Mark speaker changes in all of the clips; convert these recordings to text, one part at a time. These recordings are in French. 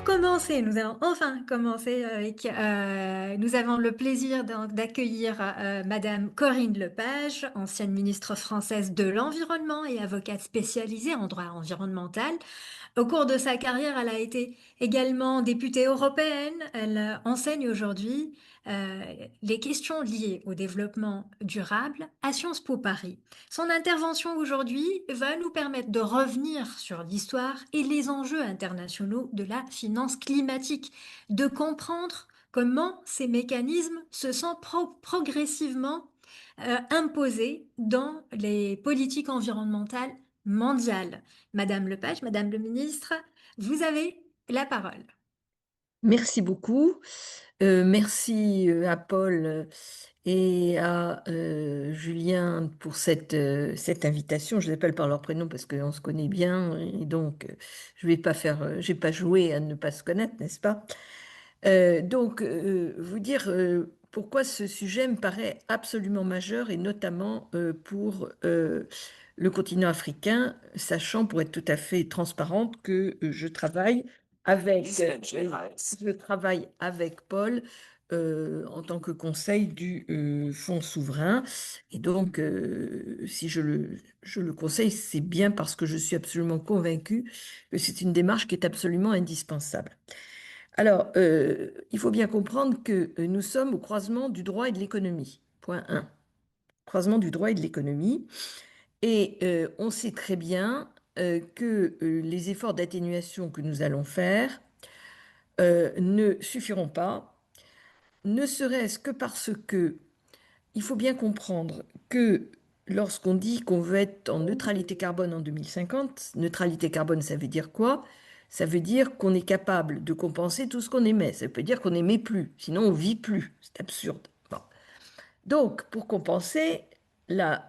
Speaker 1: Pour commencer, nous allons enfin commencer avec, nous avons le plaisir d'accueillir Madame Corinne Lepage, ancienne ministre française de l'Environnement et avocate spécialisée en droit environnemental. Au cours de sa carrière, elle a été également députée européenne. Elle enseigne aujourd'hui euh, les questions liées au développement durable à Sciences Po Paris. Son intervention aujourd'hui va nous permettre de revenir sur l'histoire et les enjeux internationaux de la finance climatique, de comprendre comment ces mécanismes se sont progressivement imposés dans les politiques environnementales mondiales. Madame Lepage, Madame le ministre, vous avez la parole.
Speaker 2: Merci beaucoup. Merci à Paul et à Julien pour cette invitation. Je les appelle par leur prénom parce qu'on se connaît bien et donc je vais pas faire, j'ai pas joué à ne pas se connaître, n'est-ce pas? Vous dire pourquoi ce sujet me paraît absolument majeur et notamment pour le continent africain, sachant pour être tout à fait transparente que je travaille avec Paul en tant que conseil du Fonds souverain. Et donc, si je le conseille, c'est bien parce que je suis absolument convaincue que c'est une démarche qui est absolument indispensable. Alors, il faut bien comprendre que nous sommes au croisement du droit et de l'économie. Point 1. Croisement du droit et de l'économie. Et on sait très bien que les efforts d'atténuation que nous allons faire ne suffiront pas, ne serait-ce que parce que il faut bien comprendre que lorsqu'on dit qu'on veut être en neutralité carbone en 2050, neutralité carbone, ça veut dire quoi? Ça veut dire qu'on est capable de compenser tout ce qu'on émet. Ça veut dire qu'on n'émet plus, sinon on vit plus. C'est absurde. Bon. Donc, pour compenser, la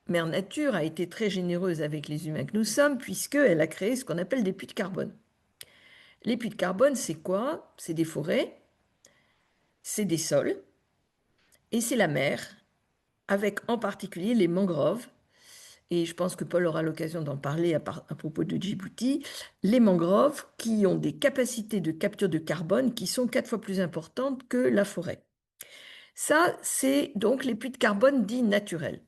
Speaker 2: mère nature a été très généreuse avec les humains que nous sommes, puisqu'elle a créé ce qu'on appelle des puits de carbone. Les puits de carbone, c'est quoi? C'est des forêts, c'est des sols, et c'est la mer, avec en particulier les mangroves. Et je pense que Paul aura l'occasion d'en parler à propos de Djibouti, les mangroves qui ont des capacités de capture de carbone qui sont 4 fois plus importantes que la forêt. Ça, c'est donc les puits de carbone dits naturels.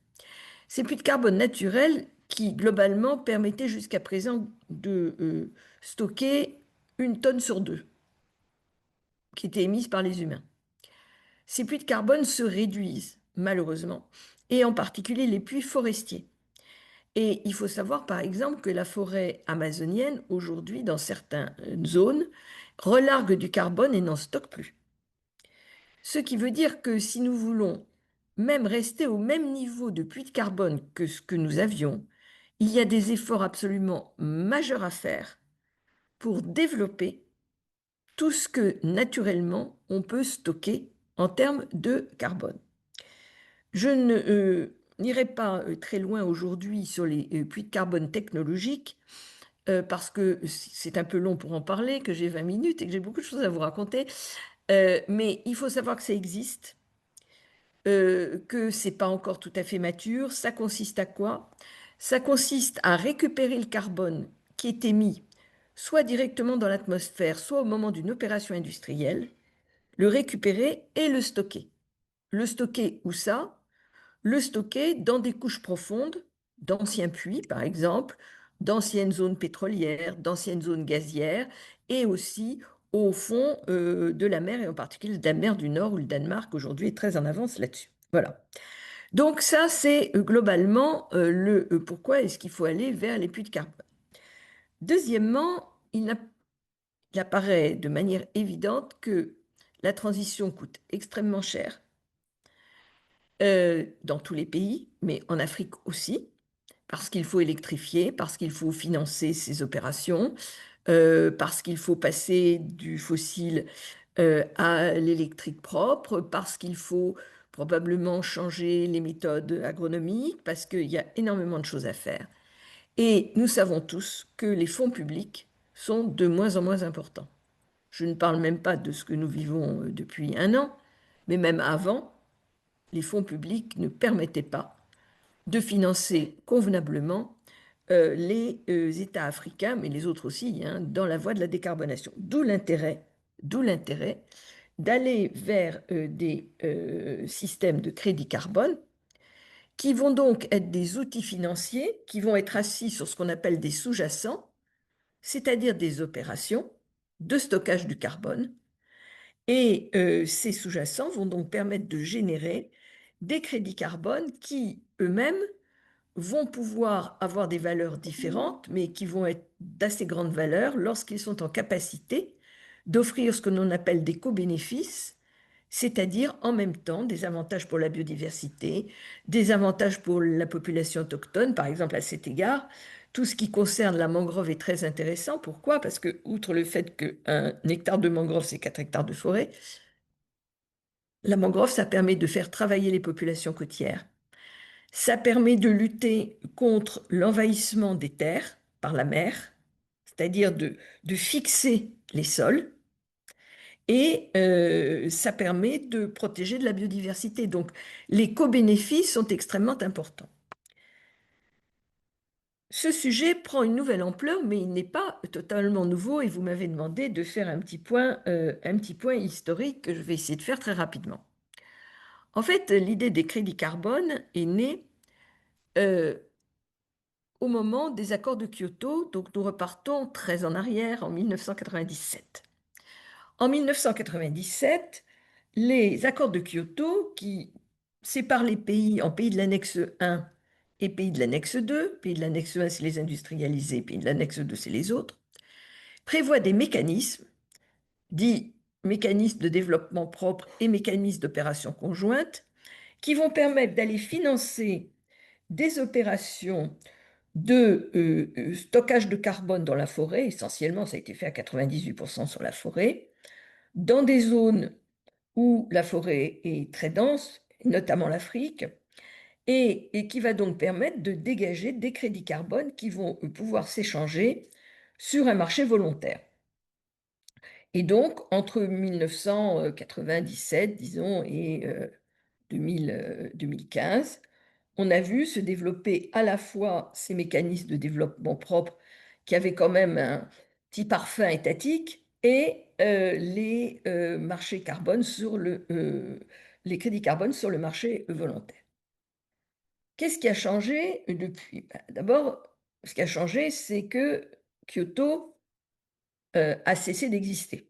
Speaker 2: Ces puits de carbone naturels qui, globalement, permettaient jusqu'à présent de stocker 1 tonne sur 2, qui était émise par les humains. Ces puits de carbone se réduisent, malheureusement, et en particulier les puits forestiers. Et il faut savoir, par exemple, que la forêt amazonienne, aujourd'hui, dans certaines zones, relargue du carbone et n'en stocke plus. Ce qui veut dire que si nous voulons même rester au même niveau de puits de carbone que ce que nous avions, il y a des efforts absolument majeurs à faire pour développer tout ce que naturellement on peut stocker en termes de carbone. Je n'irai pas très loin aujourd'hui sur les puits de carbone technologiques parce que c'est un peu long pour en parler, que j'ai 20 minutes et que j'ai beaucoup de choses à vous raconter. Mais il faut savoir que ça existe, que c'est pas encore tout à fait mature. Ça consiste à quoi? Ça consiste à récupérer le carbone qui est émis soit directement dans l'atmosphère, soit au moment d'une opération industrielle, le récupérer et le stocker. Le stocker où ça? Le stocker dans des couches profondes, d'anciens puits par exemple, d'anciennes zones pétrolières, d'anciennes zones gazières, et aussi au fond de la mer, et en particulier de la mer du Nord, où le Danemark aujourd'hui est très en avance là-dessus. Voilà. Donc ça, c'est globalement le pourquoi est-ce qu'il faut aller vers les puits de carbone. Deuxièmement, il apparaît de manière évidente que la transition coûte extrêmement cher dans tous les pays, mais en Afrique aussi, parce qu'il faut électrifier, parce qu'il faut financer ces opérations, parce qu'il faut passer du fossile à l'électrique propre, parce qu'il faut probablement changer les méthodes agronomiques, parce qu'il y a énormément de choses à faire. Et nous savons tous que les fonds publics sont de moins en moins importants. Je ne parle même pas de ce que nous vivons depuis 1 an, mais même avant, les fonds publics ne permettaient pas de financer convenablement les États africains, mais les autres aussi, hein, dans la voie de la décarbonation. D'où l'intérêt d'aller vers des systèmes de crédit carbone qui vont donc être des outils financiers qui vont être assis sur ce qu'on appelle des sous-jacents, c'est-à-dire des opérations de stockage du carbone. Et ces sous-jacents vont donc permettre de générer des crédits carbone qui, eux-mêmes, vont pouvoir avoir des valeurs différentes, mais qui vont être d'assez grande valeur lorsqu'ils sont en capacité d'offrir ce que l'on appelle des co-bénéfices, c'est-à-dire en même temps des avantages pour la biodiversité, des avantages pour la population autochtone. Par exemple, à cet égard, tout ce qui concerne la mangrove est très intéressant. Pourquoi? Parce que, outre le fait qu'un hectare de mangrove, c'est 4 hectares de forêt, la mangrove, ça permet de faire travailler les populations côtières. Ça permet de lutter contre l'envahissement des terres par la mer, c'est-à-dire de fixer les sols, et ça permet de protéger de la biodiversité. Donc, les co-bénéfices sont extrêmement importants. Ce sujet prend une nouvelle ampleur, mais il n'est pas totalement nouveau, et vous m'avez demandé de faire un petit point historique que je vais essayer de faire très rapidement. En fait, l'idée des crédits carbone est née euh, au moment des accords de Kyoto, donc nous repartons très en arrière en 1997. En 1997, les accords de Kyoto qui séparent les pays en pays de l'annexe 1 et pays de l'annexe 2, pays de l'annexe 1 c'est les industrialisés, pays de l'annexe 2 c'est les autres, prévoient des mécanismes, dits mécanismes de développement propre et mécanismes d'opération conjointe, qui vont permettre d'aller financer des opérations de stockage de carbone dans la forêt, essentiellement ça a été fait à 98% sur la forêt, dans des zones où la forêt est très dense, notamment l'Afrique, et qui va donc permettre de dégager des crédits carbone qui vont pouvoir s'échanger sur un marché volontaire. Et donc, entre 1997, disons, et 2015, on a vu se développer à la fois ces mécanismes de développement propre qui avaient quand même un petit parfum étatique et les marchés carbone les crédits carbone sur le marché volontaire. Qu'est-ce qui a changé depuis? D'abord, ce qui a changé, c'est que Kyoto a cessé d'exister.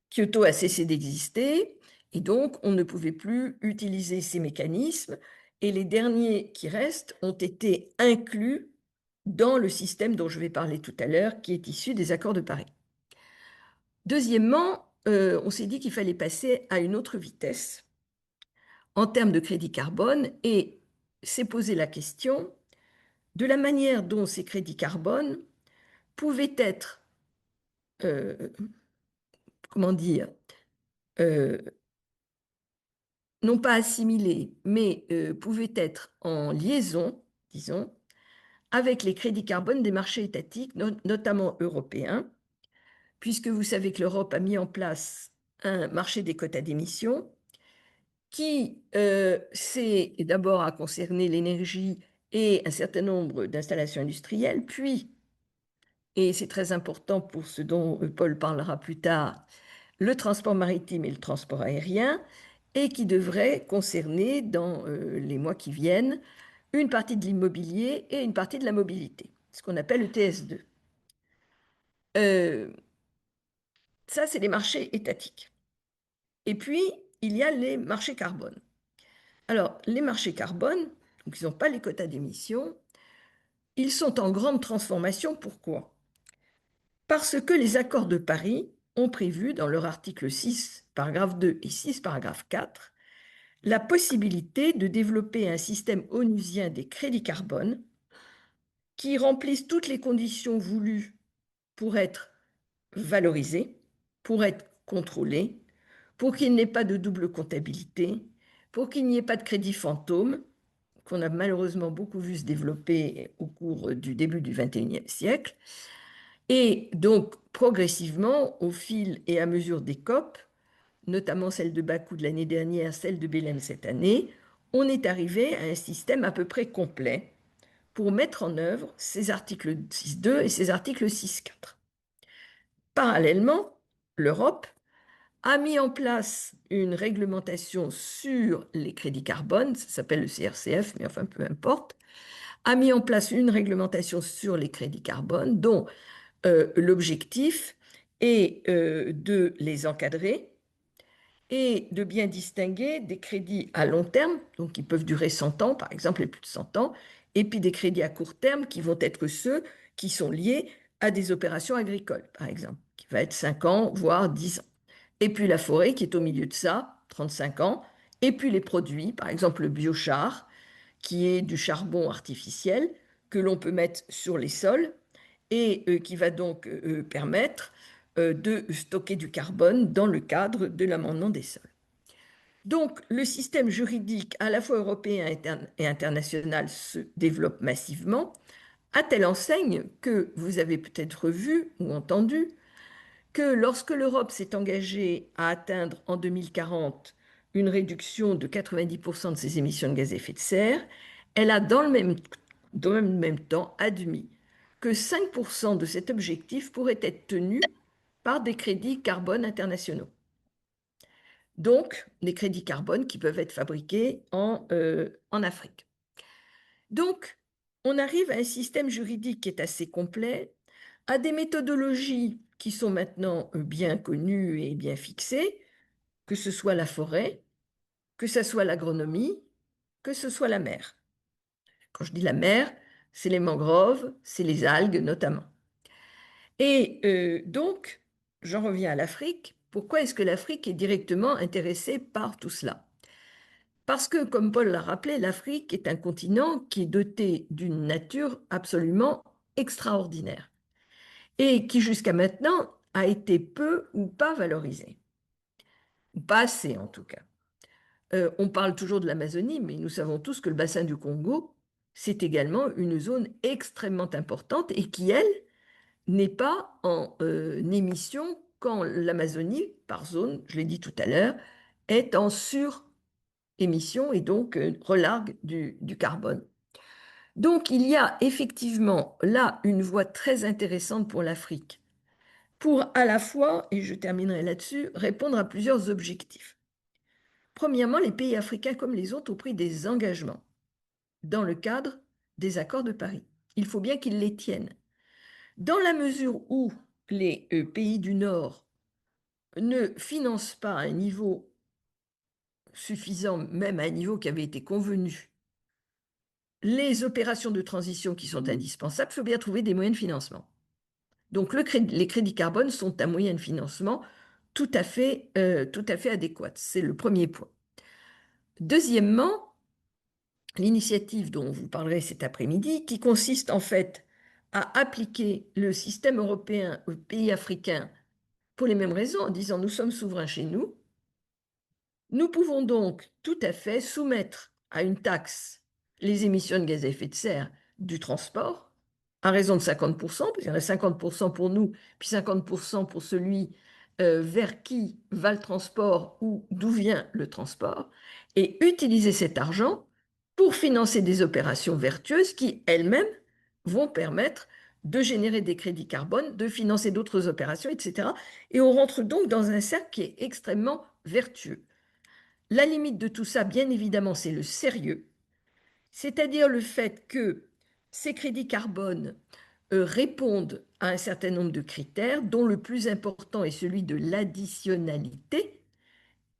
Speaker 2: Kyoto a cessé d'exister et donc on ne pouvait plus utiliser ces mécanismes et les derniers qui restent ont été inclus dans le système dont je vais parler tout à l'heure qui est issu des accords de Paris. Deuxièmement, on s'est dit qu'il fallait passer à une autre vitesse en termes de crédit carbone et s'est posé la question de la manière dont ces crédits carbone pouvaient être, euh, comment dire, euh, non pas assimilés, mais pouvaient être en liaison, disons, avec les crédits carbone des marchés étatiques, notamment européens, puisque vous savez que l'Europe a mis en place un marché des quotas d'émissions qui c'est d'abord à concerner l'énergie et un certain nombre d'installations industrielles, puis, et c'est très important pour ce dont Paul parlera plus tard, le transport maritime et le transport aérien, et qui devrait concerner dans les mois qui viennent une partie de l'immobilier et une partie de la mobilité, ce qu'on appelle le TS2. Euh, Ça, c'est les marchés étatiques. Et puis, il y a les marchés carbone. Alors, les marchés carbone, donc ils n'ont pas les quotas d'émission, ils sont en grande transformation. Pourquoi? Parce que les accords de Paris ont prévu, dans leur article 6, paragraphe 2 et 6, paragraphe 4, la possibilité de développer un système onusien des crédits carbone qui remplissent toutes les conditions voulues pour être valorisés, pour être contrôlés, pour qu'il n'y ait pas de double comptabilité, pour qu'il n'y ait pas de crédit fantôme, qu'on a malheureusement beaucoup vu se développer au cours du début du XXIe siècle. Et donc, progressivement, au fil et à mesure des COP, notamment celle de Bakou de l'année dernière, celle de Belém cette année, on est arrivé à un système à peu près complet pour mettre en œuvre ces articles 6.2 et ces articles 6.4. Parallèlement, l'Europe a mis en place une réglementation sur les crédits carbone, ça s'appelle le CRCF, mais enfin peu importe, a mis en place une réglementation sur les crédits carbone dont l'objectif est de les encadrer et de bien distinguer des crédits à long terme, donc qui peuvent durer 100 ans, par exemple, et plus de 100 ans, et puis des crédits à court terme qui vont être ceux qui sont liés à des opérations agricoles, par exemple, qui va être 5 ans, voire 10 ans. Et puis la forêt qui est au milieu de ça, 35 ans, et puis les produits, par exemple le biochar, qui est du charbon artificiel que l'on peut mettre sur les sols et qui va donc permettre de stocker du carbone dans le cadre de l'amendement des sols. Donc, le système juridique à la fois européen et international se développe massivement, à telle enseigne que vous avez peut-être vu ou entendu que lorsque l'Europe s'est engagée à atteindre en 2040 une réduction de 90% de ses émissions de gaz à effet de serre, elle a dans le même temps admis que 5% de cet objectif pourrait être tenu par des crédits carbone internationaux. Donc, des crédits carbone qui peuvent être fabriqués en Afrique. Donc, on arrive à un système juridique qui est assez complet, à des méthodologies qui sont maintenant bien connues et bien fixées, que ce soit la forêt, que ce soit l'agronomie, que ce soit la mer. Quand je dis la mer, c'est les mangroves, c'est les algues notamment. Et donc, j'en reviens à l'Afrique. Pourquoi est-ce que l'Afrique est directement intéressée par tout cela? Parce que, comme Paul l'a rappelé, l'Afrique est un continent qui est doté d'une nature absolument extraordinaire et qui, jusqu'à maintenant, a été peu ou pas valorisé. Ou pas assez, en tout cas. On parle toujours de l'Amazonie, mais nous savons tous que le bassin du Congo, c'est également une zone extrêmement importante et qui, elle, n'est pas en émission quand l'Amazonie, par zone, je l'ai dit tout à l'heure, est en surémission et donc relargue du carbone. Donc il y a effectivement là une voie très intéressante pour l'Afrique, pour à la fois, et je terminerai là-dessus, répondre à plusieurs objectifs. Premièrement, les pays africains comme les autres ont pris des engagements dans le cadre des accords de Paris. Il faut bien qu'ils les tiennent. Dans la mesure où les pays du Nord ne financent pas à un niveau suffisant, même à un niveau qui avait été convenu, les opérations de transition qui sont indispensables, il faut bien trouver des moyens de financement. Donc les crédits carbone sont un moyen de financement tout à fait adéquat. C'est le premier point. Deuxièmement, l'initiative dont vous parlerez cet après-midi, qui consiste en fait à appliquer le système européen aux pays africains pour les mêmes raisons, en disant nous sommes souverains chez nous, nous pouvons donc tout à fait soumettre à une taxe les émissions de gaz à effet de serre du transport, à raison de 50%, parce qu'il y en a 50% pour nous, puis 50% pour celui vers qui va le transport ou d'où vient le transport, et utiliser cet argent pour financer des opérations vertueuses qui, elles-mêmes, vont permettre de générer des crédits carbone, de financer d'autres opérations, etc. Et on rentre donc dans un cercle qui est extrêmement vertueux. La limite de tout ça, bien évidemment, c'est le sérieux, c'est-à-dire le fait que ces crédits carbone répondent à un certain nombre de critères, dont le plus important est celui de l'additionnalité,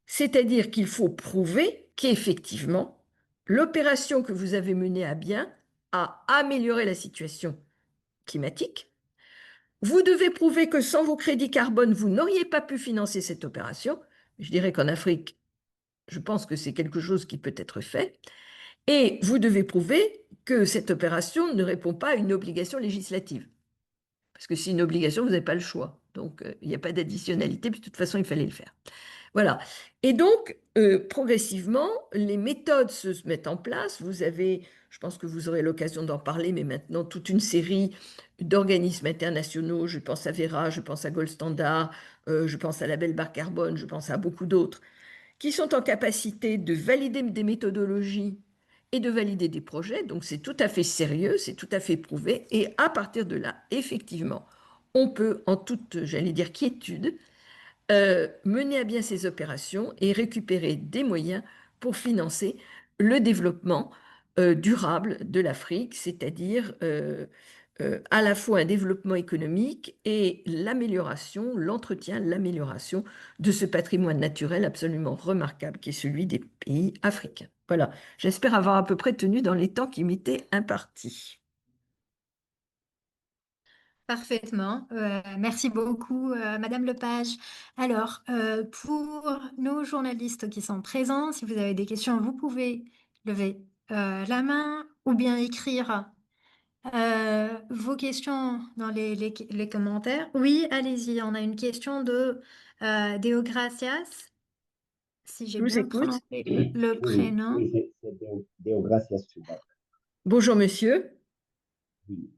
Speaker 2: c'est-à-dire qu'il faut prouver qu'effectivement, l'opération que vous avez menée à bien a amélioré la situation climatique. Vous devez prouver que sans vos crédits carbone, vous n'auriez pas pu financer cette opération. Je dirais qu'en Afrique, je pense que c'est quelque chose qui peut être fait. Et vous devez prouver que cette opération ne répond pas à une obligation législative. Parce que c'est une obligation, vous n'avez pas le choix. Donc, il n'y a pas d'additionnalité, puis de toute façon, il fallait le faire. Voilà. Et donc, progressivement, les méthodes se mettent en place. Vous avez, je pense que vous aurez l'occasion d'en parler, mais maintenant, toute une série d'organismes internationaux. Je pense à Vera, je pense à Gold Standard, je pense à Label Bas Carbone, je pense à beaucoup d'autres, qui sont en capacité de valider des méthodologies et de valider des projets. Donc c'est tout à fait sérieux, c'est tout à fait prouvé. Et à partir de là, effectivement, on peut, en toute, j'allais dire, quiétude, mener à bien ces opérations et récupérer des moyens pour financer le développement durable de l'Afrique, c'est-à-dire à la fois un développement économique et l'amélioration, l'entretien, l'amélioration de ce patrimoine naturel absolument remarquable qui est celui des pays africains. Voilà, j'espère avoir à peu près tenu dans les temps qui m'étaient impartis.
Speaker 1: Parfaitement. Merci beaucoup, Madame Lepage. Alors, pour nos journalistes qui sont présents, si vous avez des questions, vous pouvez lever la main ou bien écrire vos questions dans les commentaires. Oui, allez-y. On a une question de Deogracias, si j'ai
Speaker 2: Je vous
Speaker 1: bien
Speaker 2: écoute.
Speaker 1: prononcé le
Speaker 3: Oui,
Speaker 1: prénom.
Speaker 3: oui, c'est Deogracias Chubak.
Speaker 2: Bonjour monsieur.
Speaker 3: Oui,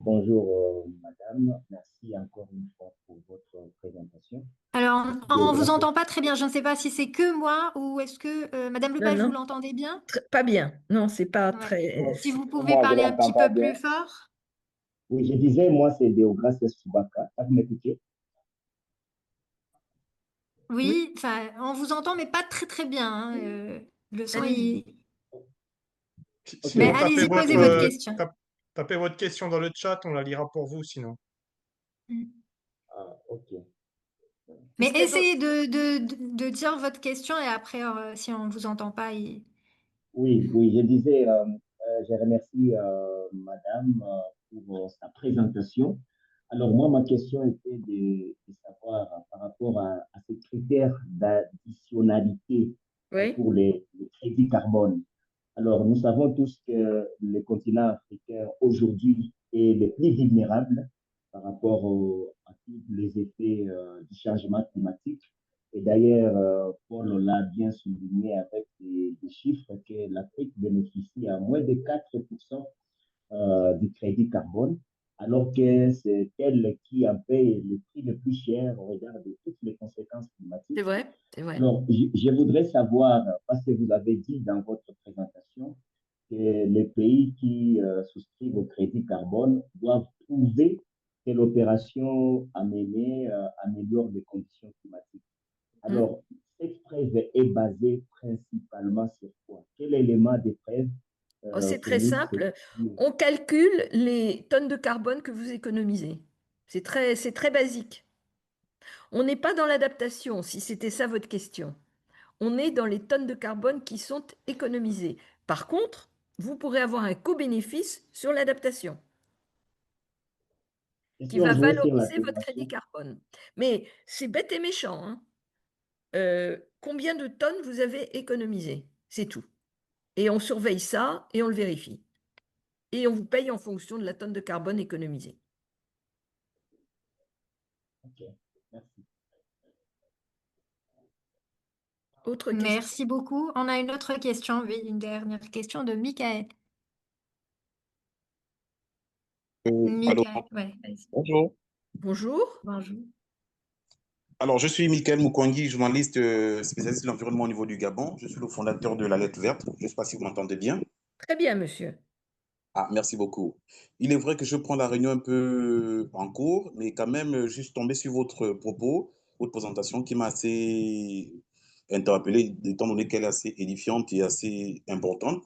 Speaker 3: bonjour madame, merci encore une fois pour votre présentation.
Speaker 1: Alors, on vous
Speaker 3: Deogracias,
Speaker 1: entend pas très bien. Je ne sais pas si c'est que moi ou est-ce que Madame
Speaker 2: Non,
Speaker 1: Lepage, vous
Speaker 2: non,
Speaker 1: l'entendez bien?
Speaker 2: pas bien. Non, c'est pas
Speaker 1: Ouais.
Speaker 2: très...
Speaker 1: Si vous pouvez
Speaker 3: moi je
Speaker 1: parler un
Speaker 3: l'entends
Speaker 1: petit
Speaker 3: pas
Speaker 1: peu
Speaker 3: bien.
Speaker 1: plus fort.
Speaker 3: Oui, je disais, moi c'est Deogracias Chubaka. Vous m'écoutez?
Speaker 2: Oui,
Speaker 1: Oui, enfin, on vous entend, mais pas très très bien, hein, le son
Speaker 2: allez-y.
Speaker 1: est... Mais
Speaker 3: Ok,
Speaker 4: Sinon,
Speaker 1: allez-y, posez votre question.
Speaker 4: tapez votre question dans le chat, on la lira pour vous sinon.
Speaker 1: Mm.
Speaker 3: ah, ok.
Speaker 1: Mais
Speaker 2: Est-ce qu'il y a d'autres...
Speaker 1: essayez de dire votre question et après, si on ne vous entend pas,
Speaker 3: Oui, oui, je disais, je remercie madame pour sa présentation. Alors moi, ma question était de savoir par rapport à ces critères d'additionnalité
Speaker 2: Oui,
Speaker 3: pour les crédits carbone. Alors, nous savons tous que le continent africain aujourd'hui est le plus vulnérable par rapport à tous les effets du changement climatique. Et d'ailleurs, Paul l'a bien souligné avec des chiffres que l'Afrique bénéficie à moins de 4% du crédit carbone, alors que c'est elle qui en paye le prix le plus cher au regard de toutes les conséquences
Speaker 2: c'est
Speaker 3: climatiques.
Speaker 2: vrai, c'est vrai.
Speaker 3: Alors, je voudrais savoir, parce que vous avez dit dans votre présentation que les pays qui souscrivent au crédit carbone doivent prouver que l'opération à mener améliore les conditions climatiques.
Speaker 2: Hmm.
Speaker 3: Alors, cette preuve est basée principalement sur quoi? Quel élément de preuve
Speaker 2: Oh, c'est très
Speaker 3: fournit cette...
Speaker 2: simple. On calcule les tonnes de carbone que vous économisez. C'est très basique. On n'est pas dans l'adaptation, si c'était ça votre question. On est dans les tonnes de carbone qui sont économisées. Par contre, vous pourrez avoir un co-bénéfice sur l'adaptation
Speaker 3: Et
Speaker 2: qui
Speaker 3: si on
Speaker 2: va
Speaker 3: jouait sur
Speaker 2: valoriser votre crédit
Speaker 3: l'atténuation?
Speaker 2: carbone. Mais c'est bête et méchant, hein. Combien de tonnes vous avez économisé? C'est tout. Et on surveille ça et on le vérifie. Et on vous paye en fonction de la tonne de carbone économisée.
Speaker 3: Ok, merci.
Speaker 2: Autre question?
Speaker 1: merci beaucoup. On a une autre question, oui, une dernière question de Michael.
Speaker 5: Allô,
Speaker 1: Michael, ouais, vas-y.
Speaker 5: bonjour.
Speaker 2: Bonjour.
Speaker 1: Bonjour.
Speaker 5: Alors, je suis Michael Mukwangi, journaliste spécialiste de l'environnement au niveau du Gabon. Je suis le fondateur de la Lettre Verte. Je ne sais pas si vous m'entendez bien.
Speaker 2: Très bien, monsieur.
Speaker 5: Ah, merci beaucoup. Il est vrai que je prends la réunion un peu en cours, mais quand même, je suis tombé sur votre propos, votre présentation qui m'a assez interpellé, étant donné qu'elle est assez édifiante et assez importante.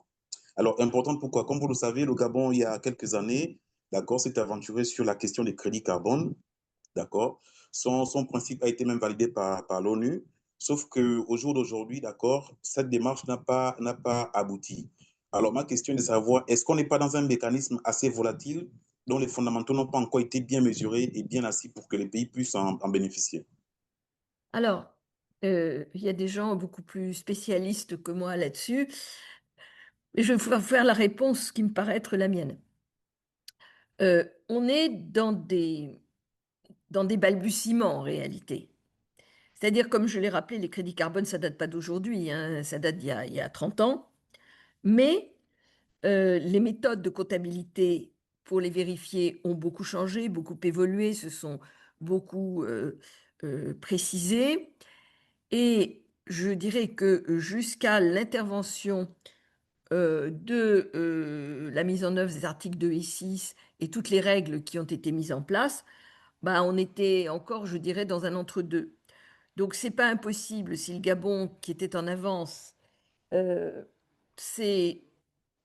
Speaker 5: Alors, importante pourquoi? Comme vous le savez, le Gabon, il y a quelques années, d'accord, s'est aventuré sur la question des crédits carbone. D'accord? Son principe a été même validé par l'ONU, sauf qu'au jour d'aujourd'hui, d'accord, cette démarche n'a pas abouti. Alors, ma question est de savoir, est-ce qu'on n'est pas dans un mécanisme assez volatile dont les fondamentaux n'ont pas encore été bien mesurés et bien assis pour que les pays puissent en bénéficier?
Speaker 2: Alors, il y a des gens beaucoup plus spécialistes que moi là-dessus, mais je vais vous faire la réponse qui me paraît être la mienne. On est dans des balbutiements en réalité. C'est-à-dire, comme je l'ai rappelé, les crédits carbone, ça date pas d'aujourd'hui, hein, ça date il y a 30 ans, mais les méthodes de comptabilité pour les vérifier ont beaucoup changé, beaucoup évolué, se sont beaucoup précisées. Et je dirais que jusqu'à l'intervention de la mise en œuvre des articles 2 et 6 et toutes les règles qui ont été mises en place, bah, on était encore, je dirais, dans un entre-deux. Donc, c'est pas impossible si le Gabon, qui était en avance, euh, c'est,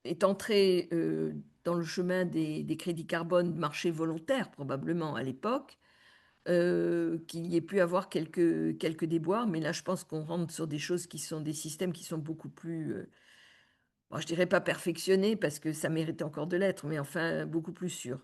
Speaker 2: est entré dans le chemin des crédits carbone marché volontaire, probablement à l'époque, qu'il y ait pu avoir quelques déboires. Mais là, je pense qu'on rentre sur des choses qui sont des systèmes qui sont beaucoup plus, bon, je dirais pas perfectionnés parce que ça mérite encore de l'être, mais enfin beaucoup plus sûrs.